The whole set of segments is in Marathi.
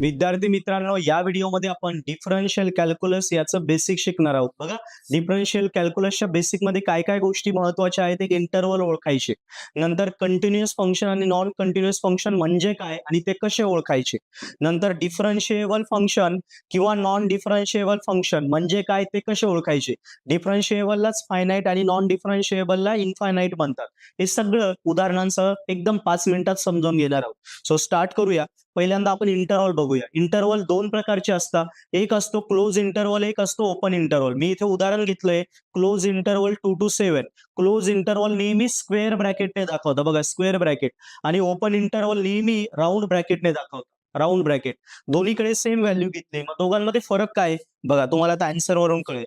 विद्यार्थी मित्रांनो, या व्हिडिओमध्ये आपण डिफरन्शियल कॅल्क्युलस याचं बेसिक शिकणार आहोत. बघा, डिफरन्शियल कॅल्क्युलसच्या बेसिक मध्ये काय काय गोष्टी महत्त्वाच्या आहेत. एक इंटरवल ओळखायचे, नंतर कंटिन्युअस फंक्शन आणि नॉन कंटिन्युअस फंक्शन म्हणजे काय आणि ते कसे ओळखायचे, नंतर डिफरन्शिएबल फंक्शन किंवा नॉन डिफरन्शिएबल फंक्शन म्हणजे काय ते कसे ओळखायचे, डिफरन्शिएबललाच फायनाईट आणि नॉन डिफरन्शिएबलला इनफायनाईट म्हणतात. हे सगळं उदाहरणांसह एकदम 5 मिनिटात समजावून घेणार आहोत. सो स्टार्ट करूया. पहिल्यांदा आपण इंटरवल बघूया. इंटरवल दोन प्रकारचे असतात. एक असतो क्लोज इंटरवल, एक असतो ओपन इंटरवल. मी इथे उदाहरण घेतलंय close interval 2 to 7. Close interval नेहमी स्क्वेअर ब्रॅकेटने दाखवतं, बघा स्क्वेअर ब्रॅकेट, आणि ओपन इंटरवल नेहमी राऊंड ब्रॅकेटने दाखवतं, राऊंड ब्रॅकेट. दोन्हीकडे सेम व्हॅल्यू घेतली, मग दोघांमध्ये फरक काय आहे? बघा, तुम्हाला आता आन्सर वरून कळेल.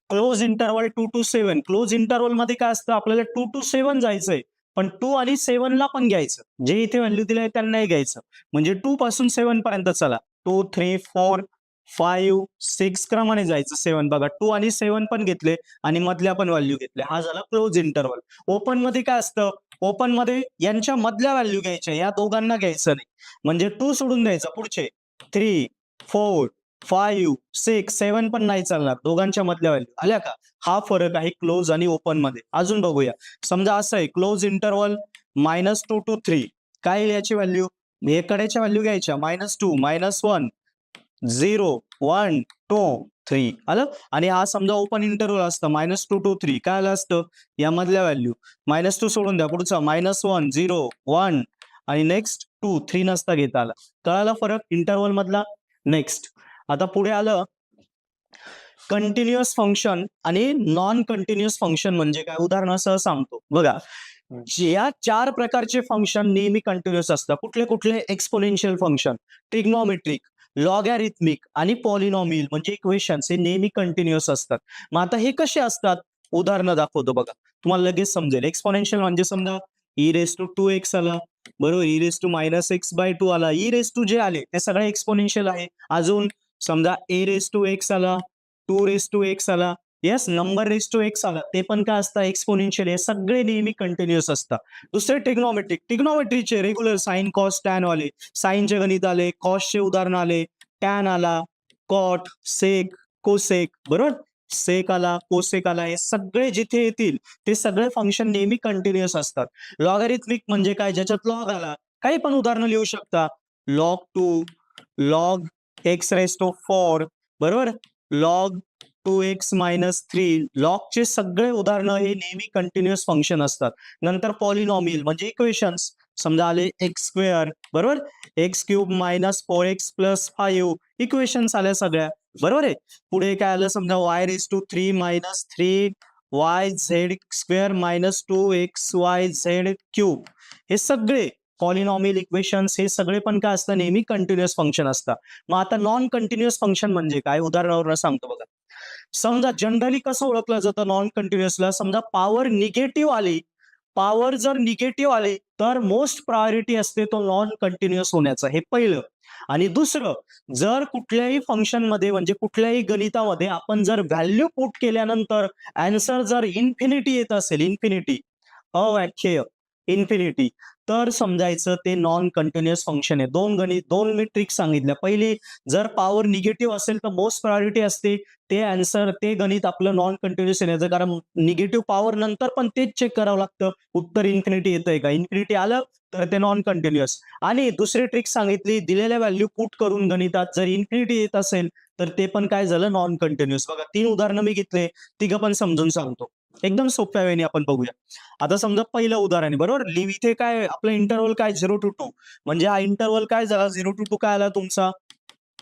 Close interval 2 to 7. Close interval मध्ये काय असतं, आपल्याला 2 to 7 जायचंय, पण 2 आणि 7 ला पण घ्यायचं. जे इथे व्हॅल्यू दिले त्यांनाही घ्यायचं. म्हणजे 2 पासून 7 पर्यंत चला. 2, 3, 4, 5, 6 क्रमाने जायचं. 7 बघा, 2 आणि 7 पण घेतले आणि मधल्या पण व्हॅल्यू घेतल्या. हा झाला क्लोज इंटरवल. ओपन मध्ये काय असतं, ओपन मध्ये यांच्या मधल्या व्हॅल्यू घ्यायच्या, या दोघांना घ्यायचं नाही. म्हणजे 2 सोडून द्यायचा, पुढचे 3, 4, 5, 6, 7 पण नाही चालणार, दोघांच्या मधल्या व्हॅल्यू आल्या का? हा फरक आहे क्लोज आणि ओपन मध्ये. अजून बघूया. समजा असं आहे, क्लोज इंटरवल -2 to 3. काय याची व्हॅल्यू, एकड्याच्या व्हॅल्यू घ्यायच्या, -2, -1, 0, 1, 2, 3 आलं. आणि हा समजा ओपन इंटरवल असतं -2 to 3. काय आलं असतं, यामधल्या व्हॅल्यू -2 सोडून द्या, पुढचा -1, 0, 1 आणि नेक्स्ट 2, 3 नसता घेता आला. कळाला फरक इंटरवल मधला. नेक्स्ट आता पुढे आलं कंटिन्युअस फंक्शन आणि नॉन कंटिन्युअस फंक्शन म्हणजे काय, उदाहरणासह सांगतो. बघा, या 4 प्रकारचे फंक्शन नेहमी कंटिन्युअस असतात. कुठले कुठले? एक्सपोनेन्शियल फंक्शन, ट्रिग्नोमेट्रिक, लॉगॅरिथमिक आणि पॉलिनॉमियल म्हणजे इक्वेशन्स, हे नेहमी कंटिन्युअस असतात. मग आता हे कसे असतात, उदाहरणं दाखवतो बघा, तुम्हाला लगेच समजेल. एक्सपोनेन्शियल म्हणजे समजा e2x आला, बरोबर, e−x/2 आला, e जे आले ते सगळे एक्सपोनेन्शियल आहे. अजून समजा a आला, 2x आला, येस, नंबर x आला, ते पण काय असतात, एक्सपोनेन्शियल. हे सगळे नेहमी कंटिन्युअस असतात. दुसरे ट्रिग्नोमेट्रिक, ट्रिग्नोमेट्रीचे रेग्युलर साइन कॉस टॅन आले, साइनचे गणित आले, कॉसचे उदाहरण आले, टॅन आला, कॉट, सेक, कोसेक, बरोबर, सेक आला, कोसेक आला, हे सगळे जिथे येतील ते सगळे फंक्शन नेहमी कंटिन्युअस असतात. लॉगॅरिथमिक म्हणजे काय, ज्याच्यात लॉग आला, काही पण उदाहरणं लिहू शकता, log2, log x⁴, बरोबर, log 2x-3, लॉगचे सगळे उदाहरणं हे नेहमी कंटिन्युअस फंक्शन असतात. नंतर पॉलिनॉमियल म्हणजे इक्वेशन्स, समजा आले x², बरोबर, x³ -4x + 5, इक्वेशन्स आल्या सगळ्या, बरोबर आहे. पुढे काय आलं, समजा y⁵ - 3yz² - 2xyz³, हे सगळे पॉलिनॉमियल इक्वेशन्स, हे सगळे पण काय असतात, नेहमी कंटिन्युअस फंक्शन असतात. मग आता नॉन कंटिन्युअस फंक्शन म्हणजे काय, उदाहरणावरून सांगतो बघा. समजा जनरली कसं ओळखलं जातं नॉन कंटिन्युअसला, समजा पॉवर निगेटिव्ह आली, पॉवर जर निगेटिव्ह आली तर मोस्ट प्रायोरिटी असते तो नॉन कंटिन्युअस होण्याचा, हे पहिलं. आणि दुसरं, जर कुठल्याही फंक्शन मध्ये म्हणजे कुठल्याही गणितामध्ये आपण जर व्हॅल्यू पुट केल्यानंतर आन्सर जर इन्फिनिटी येत असेल, इन्फिनिटी, अव्याख्येय, इन्फिनिटी, तर समजायचं ते नॉन कंटिन्युअस फंक्शन आहे. दोन मी ट्रिक सांगितल्या. पहिली, जर पॉवर निगेटिव्ह असेल तर मोस्ट प्रायोरिटी असते, ते आन्सर, ते गणित आपलं नॉन कंटिन्युअस येण्याचं, कारण निगेटिव्ह पॉवर नंतर पण तेच चेक करावं लागतं, उत्तर इन्फिनिटी येतंय का, इन्फिनिटी आलं तर ते नॉन कंटिन्युअस. आणि दुसरी ट्रिक सांगितली, दिलेल्या व्हॅल्यू पुट करून गणितात जर इन्फिनिटी येत असेल तर ते पण काय झालं, नॉन कंटिन्युअस. बघा, 3 उदाहरणं मी घेतले, तिघं पण समजून सांगतो, एकदम सोप्या वेळेने आपण बघूया. आता समजा पहिलं उदाहरण आहे, बरोबर, इथे काय आपलं इंटरवल काय 0 to 2, म्हणजे हा इंटरवल काय झाला, 0 to 2 काय आला तुमचा,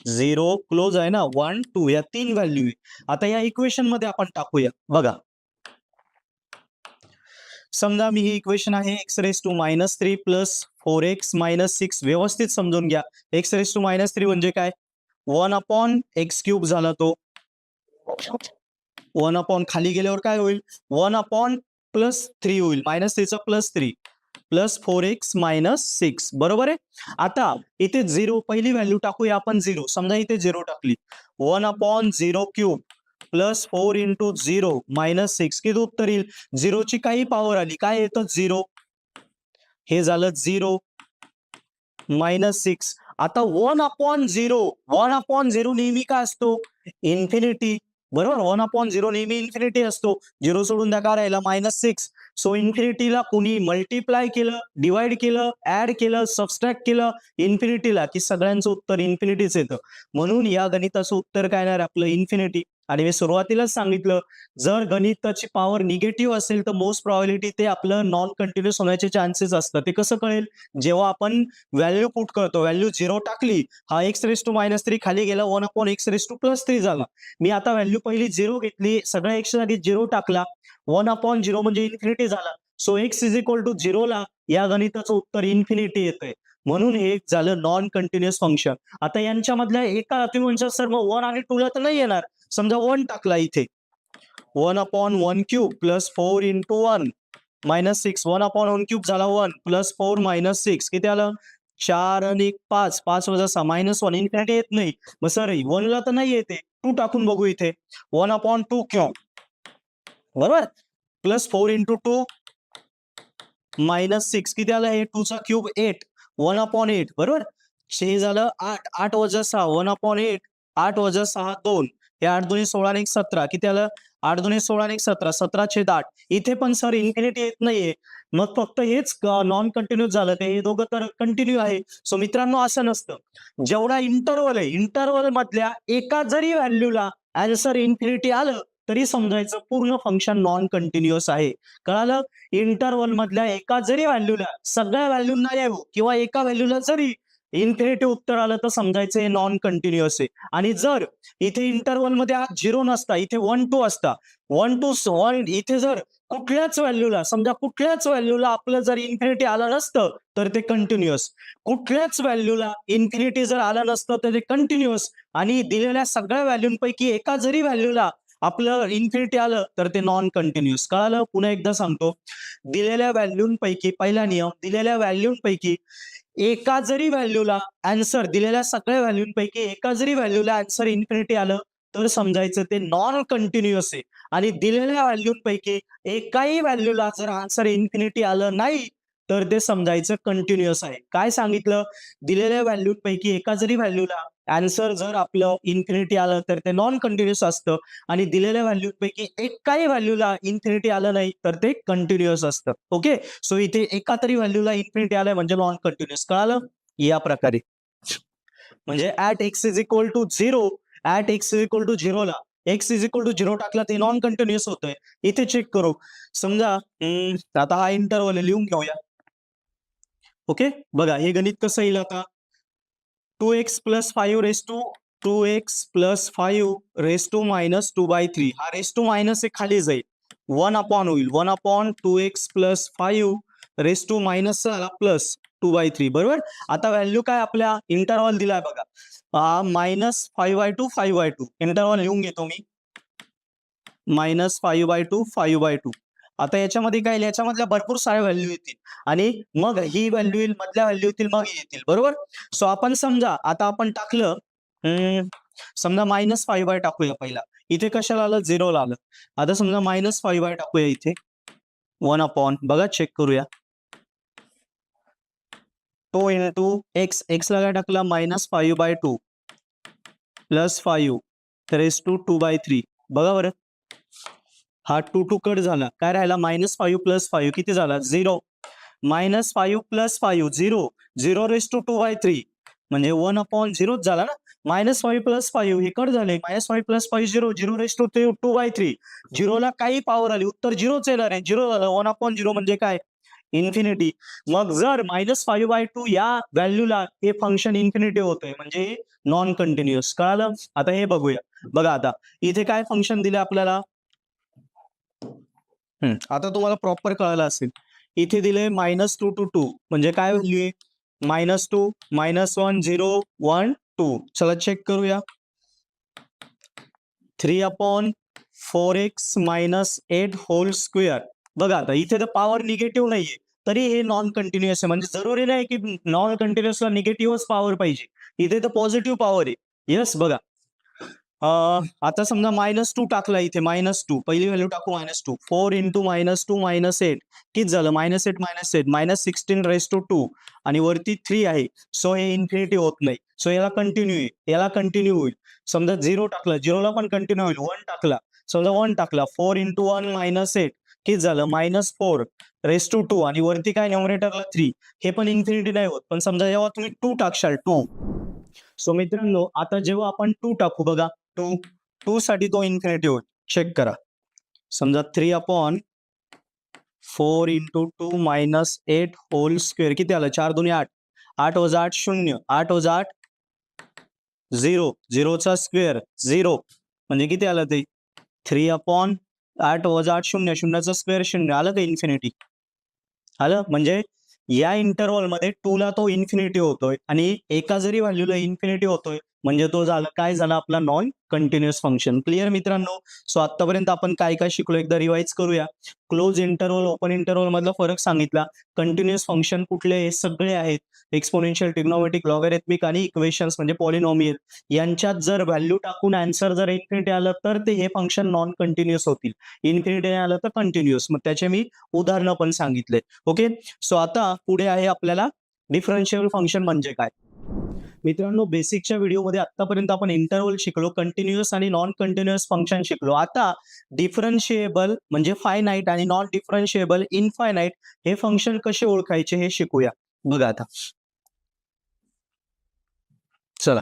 0, क्लोज आहे ना, 1, 2, या 3 व्हॅल्यू आहे. आता या इक्वेशन मध्ये आपण टाकूया. बघा, समजा मी ही इक्वेशन आहे x⁻³ + 4x - 6, व्यवस्थित समजून घ्या. x⁻³ म्हणजे काय, 1/x³ झाला तो, 1 खाली गेल्यावर काय होईल, 1 +3 होईल, -3चा +3 + 4x - 6, बरोबर आहे. आता इथे 0, पहिली व्हॅल्यू टाकूया आपण 0, समजा इथे 0 टाकली, 1/0³ + 4 × 0 - 6, किती उत्तर येईल, 0 ची काही पॉवर आली, काय येतं 0, हे झालं 0 - 6. आता 1/0 नेहमी काय असतो? इन्फिनिटी. बरोबर, 1/0 नेहमी इन्फिनिटी असतो. 0 सोडून द्या, काय राहिला? -6. सो इन्फिनिटीला कुणी मल्टिप्लाय केलं, डिवाइड केलं, ऍड केलं, सबस्ट्रॅक्ट केलं इन्फिनिटीला, की सगळ्यांचं उत्तर इन्फिनिटीच येतं. म्हणून या गणिताचं उत्तर काय येणार आपलं? इन्फिनिटी. आणि मी सुरुवातीलाच सांगितलं, जर गणिताची पॉवर निगेटिव्ह असेल तर मोस्ट प्रॉबिलिटी ते आपलं नॉन कंटिन्युअस होण्याचे चान्सेस असतात. ते कसं कळेल? जेव्हा आपण व्हॅल्यू पुट करतो, व्हॅल्यू 0 टाकली, हा x⁻³ खाली गेला, 1/x⁻3 झाला. मी आता व्हॅल्यू पहिली 0 घेतली, सगळ्या x साठी 0 टाकला, 1/0 म्हणजे इन्फिनिटी झाला. सो x = 0 ला या गणिताचं उत्तर इन्फिनिटी येतंय. म्हणून हे झालं नॉन कंटिन्युअस फंक्शन. आता यांच्यामधल्या एका तुम्ही म्हणशाल सर मग 1 आणि 2 ला तर नाही येणार. समजा 1 टाकला इथे, 1/1³ + 4 × 1 -6, 1/1³ झाला 1 + 4 - 6 किती आलं? 4 आणि 1 5, 5 - 6 -1 इन्फिनिटी येत नाही. मग सर 1 ला तर नाही येते, 2 टाकून बघू इथे, 1/2 बरोबर, +4 × 2 -6 किती आलं? हे 2 चा क्यूब 8, 1/8 बरोबर. हे झालं 8, 8 - 6 1/8, 8 - 6 2, हे 8 2 16 आणि 1 17 किती आलं? 8 2 16 आणि 1 17, 17/8. इथे पण सर इन्फिनिटी येत नाहीये. मग फक्त हेच नॉन कंटिन्युअस झालं, ते हे दोघं तर कंटिन्यू आहे. सो मित्रांनो असं नसतं. जेवढा इंटरव्हल आहे, इंटरव्हल मधल्या एका जरी व्हॅल्यूला आन्सर इन्फिनिटी आलं तरी समजायचं पूर्ण फंक्शन नॉन कंटिन्युअस आहे. कळालं? इंटरव्हल मधल्या एका जरी व्हॅल्यूला, सगळ्या व्हॅल्यूंना येऊ किंवा एका व्हॅल्यूला जरी इन्फिनिटी उत्तर आलं तर समजायचं हे नॉन कंटिन्युअस आहे. आणि जर इथे इंटरव्हल मध्ये 0 नसता, इथे 1 2 असता, 1 2 1 इथे जर कुठल्याच व्हॅल्यूला, समजा कुठल्याच व्हॅल्यूला आपलं जर इन्फिनिटी आलं नसतं तर ते कंटिन्युअस. कुठल्याच व्हॅल्यूला इन्फिनिटी जर आलं नसतं तर ते कंटिन्युअस. आणि दिलेल्या सगळ्या व्हॅल्यूंपैकी एका जरी व्हॅल्यूला आपलं इन्फिनिटी आलं तर ते नॉन कंटिन्युअस. कळालं? पुन्हा एकदा सांगतो, दिलेल्या व्हॅल्यूंपैकी पहिला नियम, दिलेल्या व्हॅल्यूंपैकी एका जरी व्हॅल्यूला आन्सर, दिलेल्या सगळ्या व्हॅल्यूंपैकी एका जरी व्हॅल्यूला आन्सर इन्फिनिटी आलं तर समजायचं ते नॉन कंटिन्युअस आहे. आणि दिलेल्या व्हॅल्यूंपैकी एकाही व्हॅल्यूला जर आन्सर इन्फिनिटी आलं नाही तर ते समजायचं कंटिन्युअस आहे. काय सांगितलं? दिलेल्या व्हॅल्यूंपैकी एका जरी व्हॅल्यूला आन्सर जर आपलं इन्फिनिटी आलं तर ते नॉन कंटिन्युअस असतं. आणि दिलेल्या व्हॅल्यूंपैकी एकाही व्हॅल्यूला इन्फिनिटी आलं नाही तर ते कंटिन्युअस असतं. ओके, सो इथे एका तरी व्हॅल्यूला इन्फिनिटी आलंय म्हणजे नॉन कंटिन्युअस. कळालं? या प्रकारे. म्हणजे ऍट x = 0, ऍट x = 0 ला x = 0 टाकला ते नॉन कंटिन्युअस होतंय. इथे चेक करू. समजा आता हा इंटरव्हल लिहून घेऊया. ओके, बघा हे गणित कसं येईल आता? 2x + 5 -2 हा (-2) हे खाली जाईल. 1 होईल. 1/2x + 5 +2/3 बरोबर. आता व्हॅल्यू काय आपल्या इंटरव्हल दिलाय बघा, -5/2 5/2 इंटरव्हल लिहून घेतो मी, -5/2 5/2. आता याच्यामध्ये काय, याच्यामधल्या भरपूर साऱ्या व्हॅल्यू येतील आणि मग ही व्हॅल्यू येईल, मधल्या व्हॅल्यू येतील, मग येतील बरोबर. सो आपण समजा आता आपण टाकलं, समजा -5 टाकूया पहिला. इथे कशाला आलं? 0 ला आलं. आता समजा -5 टाकूया इथे, 1 बघा चेक करूया. 2 × x, x ला काय टाकला? -5/2 + 5 बघा बरं. हा 2 2 कट झाला. काय राहिला? -5 + 5 किती झाला? 0. -5 + 5 0, 0^2/3 म्हणजे 1/0 झाला ना. -5 + 5 हे कट झाले. -5 + 5 0, 0^2/3. 0 ला काही पॉवर आली, उत्तर 0च येणार आहे. 0 झालं. 1/0 म्हणजे काय? इन्फिनिटी. मग जर -5/2 या व्हॅल्यूला हे फंक्शन इन्फिनिटी होतंय म्हणजे नॉन कंटिन्युअस. कळालं? आता हे बघूया. बघा आता इथे काय फंक्शन दिले आपल्याला, आता तुम्हाला प्रॉपर कळालं असेल. इथे दिले -2 to 2 म्हणजे काय व्हॅल्यू आहे? -2 -1 0 1 2. चला चेक करूया. 3/4x - 8 whole square. बघा आता इथे तर पॉवर निगेटिव्ह नाहीये तरी हे नॉन कंटिन्युअस आहे. म्हणजे जरुरी नाही की नॉन कंटिन्युअसला निगेटिव्हच पॉवर पाहिजे. इथे तर पॉझिटिव्ह पॉवर आहे. येस, बघा आता समजा -2 टाकला इथे -2 पहिली व्हॅल्यू टाकू -2 4 इंटू -2 -8 किती झालं -8 -8 -16 रेस टू 2 आणि वरती 3 आहे. सो हे इन्फिनिटी होत नाही. सो याला कंटिन्यू आहे, याला कंटिन्यू होईल. समजा 0 टाकला 0ला पण कंटिन्यू होईल. 1 टाकला समजा 1 टाकला 4 इंटू 1 -8 किती झालं -4 रेस टू 2 आणि वरती काय न्यूमरेटरला 3 हे पण इन्फिनिटी नाही होत. पण समजा जेव्हा तुम्ही 2 टाकशाल 2 सो मित्रांनो आता जेव्हा आपण 2 टाकू बघा 2 साठी तो इन्फिनिटी होईल. चेक करा. समजा 3/4 इंटू 2 -8 होल स्क्वेअर किती आलं 4 2 8 8 वजा 8 0 8 वजा 8 0 0चा स्क्वेअर 0 म्हणजे किती आलं ते 3/8 वजा 8 0 0चा स्क्वेअर 0 आलं का इन्फिनिटी आलं. म्हणजे या इंटरवल मध्ये 2 ला तो इन्फिनिटी होतोय आणि एका जरी व्हॅल्यूला इन्फिनिटी होतोय म्हणजे तो झाला काय झाला आपला नॉन कंटिन्युअस फंक्शन. क्लिअर मित्रांनो. सो आतापर्यंत आपण काय काय शिकलो एकदा रिवाइज करूया. क्लोज इंटरवल ओपन इंटरवल मधला फरक सांगितला. कंटिन्युअस फंक्शन कुठले हे सगळे आहेत. एक्सपोनेन्शियल ट्रिग्नोमेट्रिक लॉगॅरिथमिक आणि इक्वेशन्स म्हणजे पॉलिनॉमियल यांच्यात जर व्हॅल्यू टाकून आन्सर जर इन्फिनिटी आलं तर ते हे फंक्शन नॉन कंटिन्युअस होतील. इन्फिनिटी आलं तर कंटिन्युअस. मग त्याचे मी उदाहरणं पण सांगितले. ओके. सो आता पुढे आहे आपल्याला डिफरन्शिएबल फंक्शन म्हणजे काय. मित्रांनो बेसिकच्या व्हिडिओमध्ये आतापर्यंत आपण इंटरवल शिकलो, कंटिन्युअस आणि नॉन कंटिन्युअस फंक्शन शिकलो. आता डिफरन्शिएबल म्हणजे फायनाईट आणि नॉन डिफरन्शिएबल इनफायनाईट हे फंक्शन कसे ओळखायचे हे शिकूया. बघा आता चला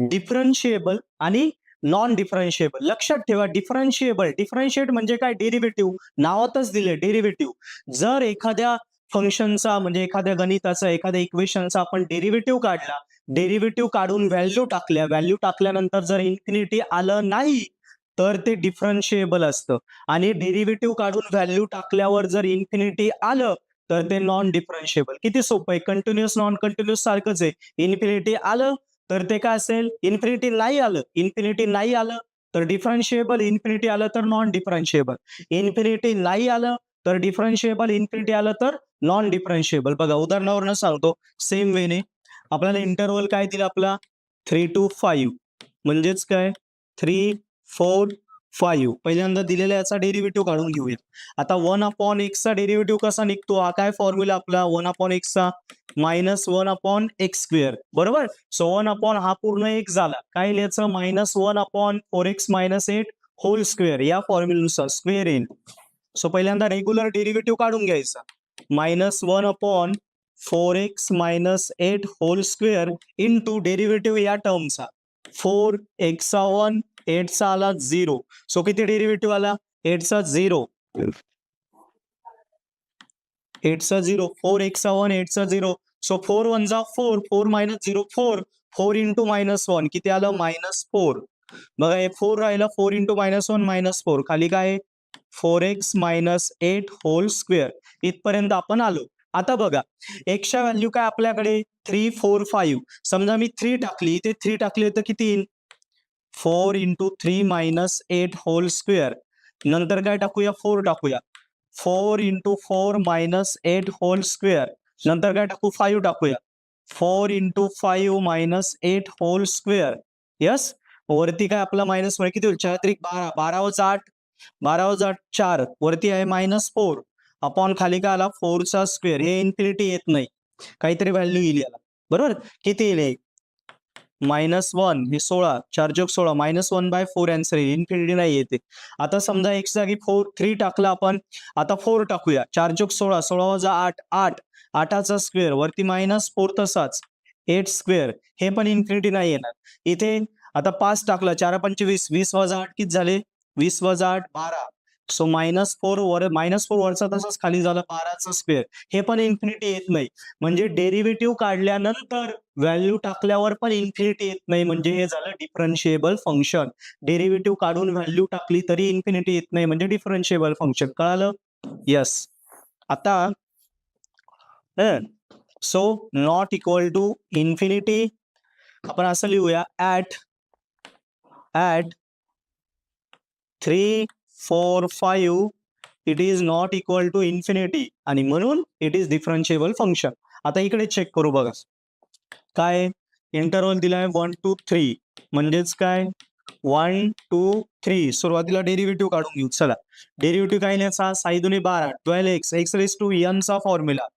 डिफरन्शिएबल आणि नॉन डिफरन्शिएबल लक्षात ठेवा. डिफरन्शिएट म्हणजे काय डेरिव्हेटिव्ह नावातच दिले डेरिव्हेटिव्ह. जर एखाद्या फंक्शनचा म्हणजे एखाद्या गणिताचा एखाद्या इक्वेशनचा आपण डेरिव्हेटिव्ह काढला डेरिव्हेटिव्ह काढून व्हॅल्यू टाकल्यानंतर जर इन्फिनिटी आलं नाही तर ते डिफरन्शिएबल असतं आणि डेरिव्हेटिव्ह काढून व्हॅल्यू टाकल्यावर जर इन्फिनिटी आलं तर ते नॉन डिफरन्शिएबल. किती सोपं आहे. कंटिन्युअस नॉन कंटिन्युअस सारखंच आहे. इन्फिनिटी आलं तर ते काय असेल इन्फिनिटी नाही आलं तर डिफरन्शिएबल इन्फिनिटी आलं तर नॉन डिफरन्शिएबल इन्फिनिटी नाही आलं तर डिफरन्शिएबल इन्फिनिटी आलं तर नॉन डिफरन्शिएबल. बघा उदाहरणावरून सांगतो. सेम वेने आपल्याला इंटरवल काय दिला आपला 3 to 5 म्हणजेच काय 3 4 5 पहिल्यांदा दिलेल्या याचा डेरिव्हेटिव्ह काढून घेऊया. आता 1/x चा डेरिव्हेटिव्ह कसा निघतो हा काय फॉर्म्युला आपला 1/x चा -1/x². बरोबर. सो 1 हा पूर्ण एक झाला काय लिहायचं -1/4x - 8 होल स्क्वेअर या फॉर्म्युल्यानुसार स्क्वेअर येईल. सो पहिल्यांदा रेग्युलर डेरिव्हेटिव्ह काढून घ्यायचा -1/4x - 8 whole square into derivative या टर्मचा 4x1 8 चा आला 0. सो किती डेरिव्हेटिव्ह आला 8 चा 0 4x1 8 चा 0. सो 4 1 जा 4 4 - 0 4 4 इंटू -1 किती आलं -4. बघा हे 4 राहिलं 4 इंटू -1 -4 खाली काय 4x - 8 होल स्क्वेअर इथपर्यंत आपण आलो. आता बघा एक्सच्या व्हॅल्यू काय आपल्याकडे 3 4 5 समजा मी 3 टाकली इथे 3 टाकली तर किती येईल 4 इंटू 3 - 8 होल स्क्वेअर. नंतर काय टाकूया 4 टाकूया 4 इंटू 4 - 8 होल स्क्वेअर. नंतर काय टाकू 5 टाकूया 4 इंटू 5 - 8 होल स्क्वेअर. यस. वरती काय आपला मायनस म्हणजे किती होईल 4 त्रिक 12 12 वजा 8 12 वजा 4 वरती आहे -4 अपॉन खाली काय आला 4 चा स्क्वेअर. हे इन्फिनिटी येत नाही काहीतरी व्हॅल्यू येईल याला. बरोबर. किती येईल -1 हे 16 4 जोग 16 -1/4 आन्सर येईल. इन्फिनिटी नाही येते. आता समजा x जागी 3 टाकला आपण. आता 4 टाकूया 4 जोग 16 16 वजा 8 8 8चा स्क्वेअर वरती -4 तसाच 8 स्क्वेअर हे पण इन्फिनिटी नाही येणार. इथे आता 5 टाकला 4 5 20 20 वजा 8 किती झाले 20 वजा 8 12. सो -4 वरचा तसाच खाली झाला 12चा स्क्वेअर हे पण इन्फिनिटी येत नाही. म्हणजे डेरिव्हेटिव्ह काढल्यानंतर व्हॅल्यू टाकल्यावर पण इन्फिनिटी येत नाही म्हणजे हे झालं डिफरन्शिएबल फंक्शन. डेरिव्हेटिव्ह काढून व्हॅल्यू टाकली तरी इन्फिनिटी येत नाही म्हणजे डिफरन्शिएबल फंक्शन. कळालं. यस. आता so not equal to infinity आपण असं लिहूया at 3 4 5 it is not equal to infinity आणि म्हणून इट इज डिफरन्शिएबल फंक्शन. आता इकडे चेक करू बघा काय इंटरवल दिलाय 1 2 3 म्हणजेच काय 1 2 3 सुरुवातीला डेरिव्हेटिव्ह काढून घेऊ. चला डेरिव्हेटिव्ह काय लिहायचा? 6 दुनी 12 12x x raise to n चा formula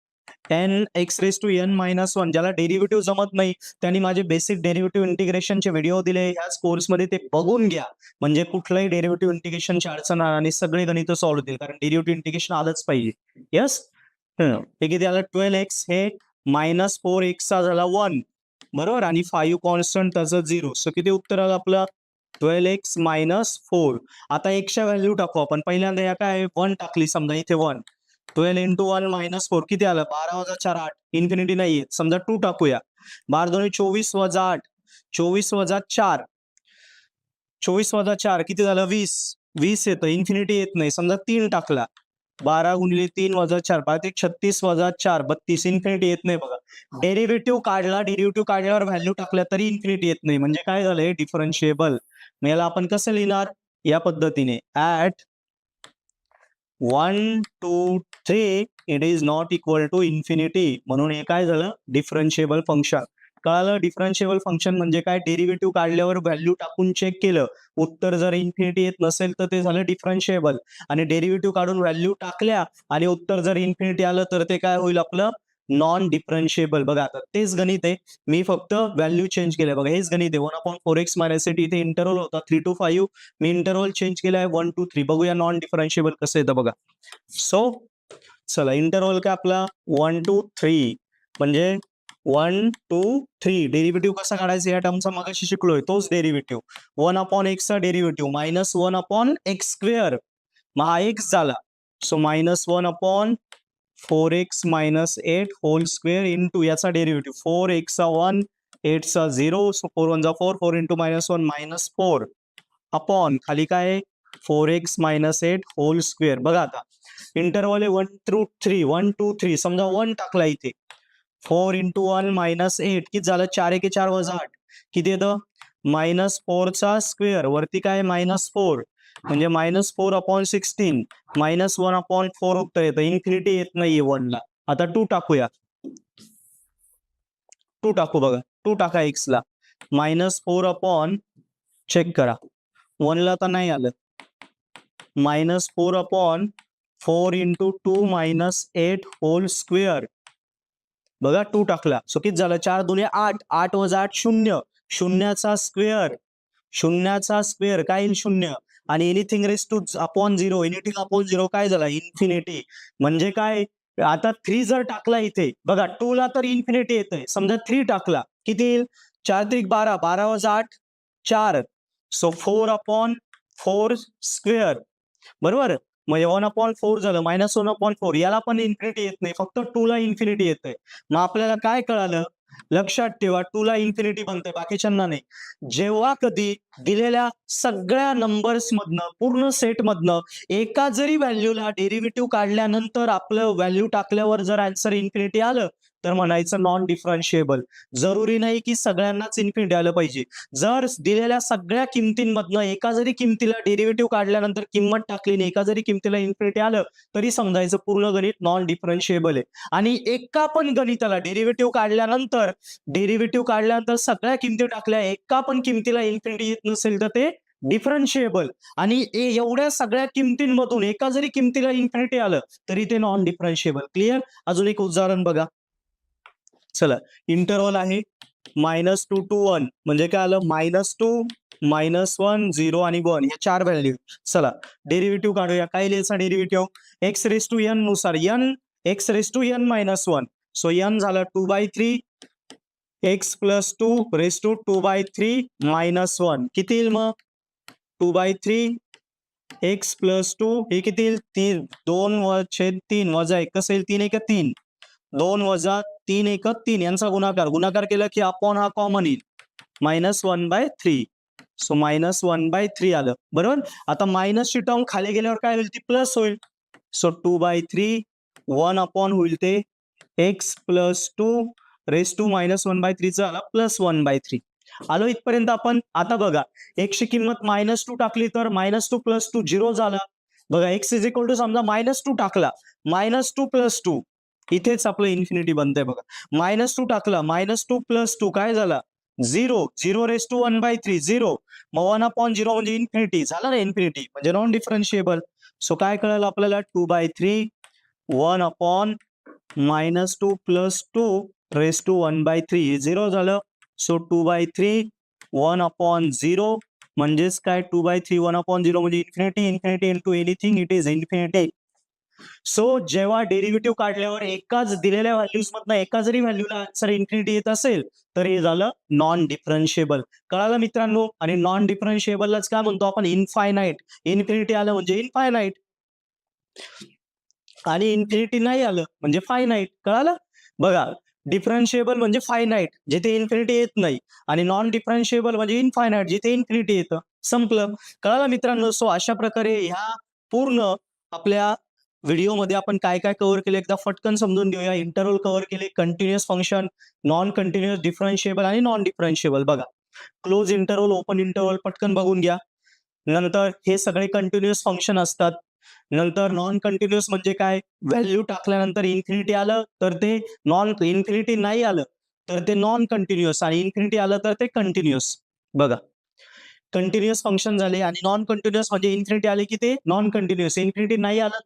n x raise to n minus 1. ज्याला डेरिव्हेटिव्ह जमत नाही त्यांनी माझे बेसिक डेरिव्हेटिव्ह इंटिग्रेशनचे व्हिडिओ दिले ह्याच कोर्समध्ये, ते बघून घ्या. म्हणजे कुठलाही डेरिव्हेटिव्ह इंटिग्रेशनची अडचण आणि सगळे गणित सॉल्व्ह होतील, कारण डेरिव्हेटिव्ह इंटिग्रेशन आलंच पाहिजे. यस, हे किती आलं? 12x हे मायनस 4x चा झाला 1 बरोबर, आणि 5 कॉन्स्टंट त्याचं 0. सो किती उत्तर आलं आपलं? 12x minus 4. आता एकच्या व्हॅल्यू टाकू आपण. पहिल्यांदा या काय 1 टाकली समजा, इथे 1. 12 इंटू 1 मायनस 4 किती आलं? 12 वजा 4 8. इन्फिनिटी नाहीये, समजा 2 टाकूया. 12 दोन्ही 24 वजा 8, 24 वजा 4, 24 वजा 4 किती झालं? 20. 20 येतं, इन्फिनिटी येत नाही. समजा 3 टाकला. 12 गुणिले 3 वजा 4 12 36 वजा 4 32. इन्फिनिटी येत नाही बघा. डेरिव्हेटिव्ह काढला, डेरिव्हेटिव्ह काढल्यावर व्हॅल्यू टाकल्या तरी इन्फिनिटी येत नाही. म्हणजे काय झालंय? डिफरन्शिएबल. मग याला आपण कसं लिहिणार? या पद्धतीने at 1 2 3 it is not equal to infinity. म्हणून हे काय झालं? Differentiable function. कळालं? डिफरन्शिएबल फंक्शन म्हणजे काय? डेरिव्हेटिव्ह काढल्यावर व्हॅल्यू टाकून चेक केलं, उत्तर जर इन्फिनिटी येत नसेल तर ते झालं डिफरन्शिएबल. आणि डेरिव्हेटिव्ह काढून व्हॅल्यू टाकल्या आणि उत्तर जर इन्फिनिटी आलं तर ते काय होईल आपलं? नॉन डिफरन्शिएबल. बघा आता तेच गणित आहे, मी फक्त व्हॅल्यू चेंज केलंय. बघा हेच गणित आहे. 1/4x मायनस 8 इथे इंटरवल होता 3 to 5, मी इंटरवल चेंज केलाय 1 to 3. बघूया नॉन डिफरन्शिएबल कसं येतं बघा. सो चला इंटरवल काय आपला 1 to 3 म्हणजे 1 to 3. डेरिव्हेटिव्ह कसा काढायचा या टर्मचा मगाशी शिकलोय, तोच डेरिव्हेटिव्ह. 1/x चा डेरिव्हेटिव्ह मायनस 1/x². मग हा x झाला. So minus 1/4x minus 8 whole square into याचा डेरिव्हेटिव्ह 4x चा 1 8 चा 0. सो 4 1 जा 4 4 इंटू मायनस 1 मायनस 4 अपॉन खाली काय 4x मायनस 8 होल स्क्वेअर. बघा आता इंटरवल आहे 1 to 3 1 to 3. समजा 1 टाकला इथे. 4 इंटू 1 मायनस 8 किती झालं? 4 1 4 वजा 8 किती येतं? मायनस 4 चा स्क्वेअर वरती काय मायनस 4 म्हणजे मायनस 4/16 मायनस 1/4 उत्तर येतं. इन्फिनिटी येत नाहीये 1 ला. आता 2 टाकूया. 2 टाकू बघा. 2 टाका x ला. मायनस 4 चेक करा 1 ला तर नाही आलं. Minus 4/4 into 2 minus 8 whole square. बघा 2 टाकला. सो किती झालं? 4 दुने 8 8 वजा 8 0. शून्याचा स्क्वेअर. शून्याचा स्क्वेअर काय येईल? 0. आणि anything raise two upon 0. Anything upon 0 काय झाला? इन्फिनिटी. म्हणजे काय? आता 3 जर टाकला इथे बघा 2 ला तर इन्फिनिटी येतंय. समजा 3 टाकला किती येईल? 4 3 12 12 वजा 8 4. सो 4/4 स्क्वेअर बरोबर. म्हणजे 1/4 झालं मायनस 1/4. याला पण इन्फिनिटी येत नाही, फक्त 2 ला इन्फिनिटी येतंय. मग आपल्याला काय कळालं? लक्षात ठेवा 2 ला इन्फिनिटी बनते, बाकीच्यांना नाही. जेव्हा कधी दिलेल्या सगळ्या नंबर्स मधनं पूर्ण सेट मधनं एका जरी व्हॅल्यूला डेरिव्हेटिव्ह काढल्यानंतर आपलं व्हॅल्यू टाकल्यावर जर आन्सर इन्फिनिटी आलं तर म्हणायचं नॉन डिफरन्शिएबल. जरुरी नाही की सगळ्यांनाच इन्फिनिटी आलं पाहिजे. जर दिलेल्या सगळ्या किमतींमधनं एका जरी किमतीला डेरिव्हेटिव्ह काढल्यानंतर किंमत टाकली आणि एका जरी किमतीला इन्फिनिटी आलं तरी समजायचं पूर्ण गणित नॉन डिफरन्शिएबल आहे. आणि एका पण गणिताला डेरिव्हेटिव्ह काढल्यानंतर सगळ्या किमती टाकल्या, एका पण किमतीला इन्फिनिटी येत नसेल तर ते डिफरन्शिएबल. आणि एवढ्या सगळ्या किमतींमधून एका जरी किमतीला इन्फिनिटी आलं तरी ते नॉन डिफरन्शिएबल. क्लिअर? अजून एक उदाहरण बघा. चला इंटरवल आहे -2 to 1 म्हणजे काय आलं? -2 -1 0 आणि 1 या 4 व्हॅल्यू. चला डेरिव्हेटिव्ह काढूया. काय लिहायचा derivative? x raise to n नुसार x raise to n minus 1. So n झाला 2/3 x plus 2 raise to 2/3 minus 1 किती येईल मग? 2/3 x प्लस 2 हे किती येईल? 2/3 वजा 1 कसं येईल? 3 1 3 2 वजा 3 1 3 यांचा गुणाकार केला की अपॉन हा कॉमन येईल -1/3. सो -1/3 आलं बरोबर. आता मायनसची टर्म खाली गेल्यावर काय होईल? ती प्लस होईल. सो 2/3 1 होईल ते x प्लस 2 रेस टू -1/3 चा आला +1/3. आलो इथपर्यंत आपण. आता बघा x ची किंमत -2 टाकली तर -2 + 2 0 झाला. बघा x इज इक्वल टू समजा -2 टाकला, -2 + 2 इथेच आपलं इन्फिनिटी बनतंय बघा. -2 टाकला, -2 + 2 काय झाला? 0 0 रेस टू 1/3 0 मग 1/0 म्हणजे इन्फिनिटी झालं ना इन्फिनिटी म्हणजे नॉन डिफरन्शिएबल. सो काय कळलं आपल्याला 2/3 1/-2 + 2 रेस टू 1/3 0 झालं. सो 2/3 1/0 म्हणजेच काय 2/3 1/0 म्हणजे infinity infinity into anything it is infinity. So जेव्हा डेरिव्हेटिव्ह काढल्यावर एकाच दिलेल्या व्हॅल्यूज मधनं एका जरी व्हॅल्यूला आन्सर इन्फिनिटी येत असेल तर हे झालं नॉन डिफरन्शिएबल. कळालं मित्रांनो. आणि नॉन डिफरन्शिएबललाच काय म्हणतो आपण इनफायनाईट. इन्फिनिटी आलं म्हणजे इनफायनाईट आणि इन्फिनिटी नाही आलं म्हणजे फायनाईट. कळालं. बघा डिफरन्शिएबल म्हणजे फायनाईट जिथे इन्फिनिटी येत नाही आणि नॉन डिफरन्शिएबल म्हणजे इनफायनाईट जिथे इन्फिनिटी येतं. संपलं. कळालं मित्रांनो. सो अशा प्रकारे ह्या पूर्ण आपल्या व्हिडिओमध्ये आपण काय काय कव्हर केले एकदा फटकन समजून घेऊया. इंटरव्हल कव्हर केले, कंटिन्युअस फंक्शन, नॉन कंटिन्युअस, डिफरन्शिएबल आणि नॉन डिफरन्शिएबल. बघा क्लोज इंटरव्हल, ओपन इंटरव्हल पटकन बघून घ्या. नंतर हे सगळे कंटिन्युअस फंक्शन असतात. नंतर नॉन कंटिन्युअस म्हणजे काय, व्हॅल्यू टाकल्यानंतर इन्फिनिटी आलं तर ते नॉन, इन्फिनिटी नाही आलं तर ते नॉन कंटिन्युअस आणि इन्फिनिटी आलं तर ते कंटिन्युअस. बघा कंटिन्युअस फंक्शन झाले आणि नॉन कंटिन्युअस म्हणजे इन्फिनिटी आले की ते नॉन कंटिन्युअस, इन्फिनिटी नाही आलं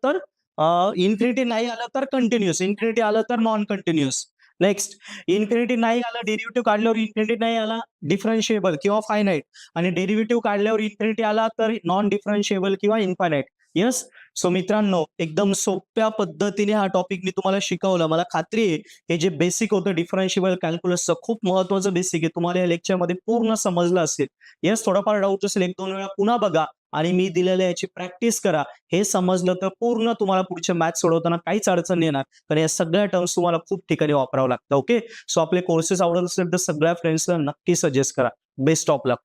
तर कंटिन्युअस, इन्फिनिटी आलं तर नॉन कंटिन्युअस. नेक्स्ट इन्फिनिटी नाही आलं, डेरिव्हेटिव्ह काढल्यावर इन्फिनिटी नाही आला, डिफरन्शिएबल किंवा फायनाईट. आणि डेरिव्हेटिव्ह काढल्यावर इन्फिनिटी आला तर नॉन डिफरन्शिएबल किंवा इनफायनाईट. येस. सो मित्रांनो एकदम सोप्या पद्धतीने हा टॉपिक मी तुम्हाला शिकवला. मला खात्री आहे हे जे बेसिक होतं डिफरन्शिएबल कॅल्क्युलसचं खूप महत्वाचं बेसिक आहे, तुम्हाला या लेक्चरमध्ये पूर्ण समजलं असेल. येस. थोडाफार डाऊट असेल 1-2 वेळा पुन्हा बघा आणि मी दिलेल्या याची प्रॅक्टिस करा. हे समजलं तर पूर्ण तुम्हाला पुढच्या मॅथ्स सोडवताना काहीच अडचण येणार. कारण या सगळ्या टर्म्स तुम्हाला खूप ठिकाणी वापरावं लागतं. ओके. सो आपले कोर्सेस आवडत असेल तर सगळ्या फ्रेंड्सला नक्की सजेस्ट करा. Best of luck.